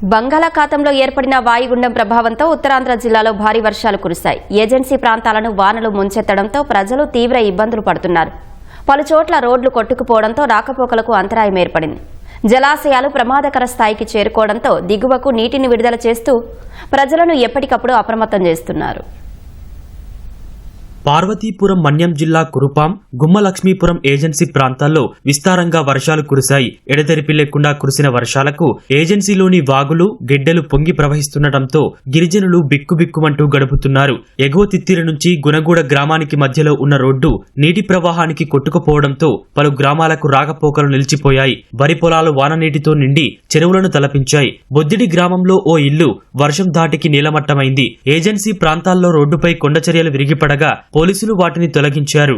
బంగాళాఖాతంలో ఏర్పడిన వాయుగుండం ప్రభావంతో ఉత్తరాంధ్ర జిల్లాలో భారీ వర్షాలు కురిశాయి. ఏజెన్సీ ప్రాంతాలను వానలు ముంచెత్తడంతో ప్రజలు తీవ్ర ఇబ్బందులు పడుతున్నారు. పలుచోట్ల రోడ్లు కొట్టుకుపోవడంతో రాకపోకలకు అంతరాయం ఏర్పడింది. జలాశయాలు ప్రమాదకర స్థాయికి చేరుకోవడంతో దిగువకు నీటిని విడుదల చేస్తూ ప్రజలను ఎప్పటికప్పుడు అప్రమత్తం చేస్తున్నారు. పార్వతీపురం మన్యం జిల్లా కురుపాం, గుమ్మలక్ష్మీపురం ఏజెన్సీ ప్రాంతాల్లో విస్తారంగా వర్షాలు కురిశాయి. ఎడతెరిపి లేకుండా కురిసిన వర్షాలకు ఏజెన్సీలోని వాగులు, గెడ్డలు పొంగి ప్రవహిస్తుండటంతో గిరిజనులు బిక్కుబిక్కుమంటూ గడుపుతున్నారు. ఎగువ తిత్తిరి నుంచి గునగూడ గ్రామానికి మధ్యలో ఉన్న రోడ్డు నీటి ప్రవాహానికి కొట్టుకుపోవడంతో పలు గ్రామాలకు రాకపోకలు నిలిచిపోయాయి. వరి పొలాలు వాననీటితో నిండి చెరువులను తలపించాయి. బొద్దిడి గ్రామంలో ఓ ఇల్లు వర్షం ధాటికి నీలమట్టమైంది. ఏజెన్సీ ప్రాంతాల్లో రోడ్డుపై కొండచర్యలు విరిగిపడగా పోలీసులు వాటిని తొలగించారు.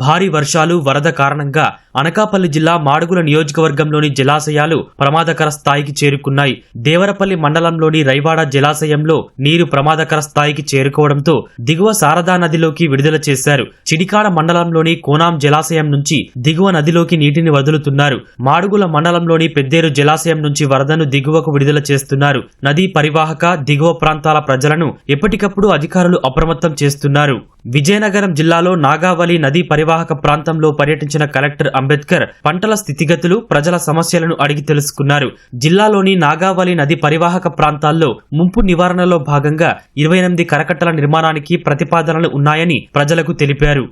భారీ వర్షాలు, వరద కారణంగా అనకాపల్లి జిల్లా మాడుగుల నియోజకవర్గంలోని జలాశయాలు ప్రమాదకర స్థాయికి చేరుకున్నాయి. దేవరపల్లి మండలంలోని రైవాడ జలాశయంలో నీరు ప్రమాదకర స్థాయికి చేరుకోవడంతో దిగువ శారదా నదిలోకి విడుదల చేశారు. చిడికాడ మండలంలోని కోనాం జలాశయం నుంచి దిగువ నదిలోకి నీటిని వదులుతున్నారు. మాడుగుల మండలంలోని పెద్దేరు జలాశయం నుంచి వరదను దిగువకు విడుదల చేస్తున్నారు. నదీ పరివాహక దిగువ ప్రాంతాల ప్రజలను ఎప్పటికప్పుడు అధికారులు అప్రమత్తం చేస్తున్నారు. విజయనగరం జిల్లాలో నాగావళి నదీ పరివాహక ప్రాంతంలో పర్యటించిన కలెక్టర్ అంబేద్కర్ పంటల స్థితిగతులు, ప్రజల సమస్యలను అడిగి తెలుసుకున్నారు. జిల్లాలోని నాగావళి నది పరివాహక ప్రాంతాల్లో ముంపు నివారణలో భాగంగా 28 కరకట్టల నిర్మాణానికి ప్రతిపాదనలు ఉన్నాయని ప్రజలకు తెలిపారు.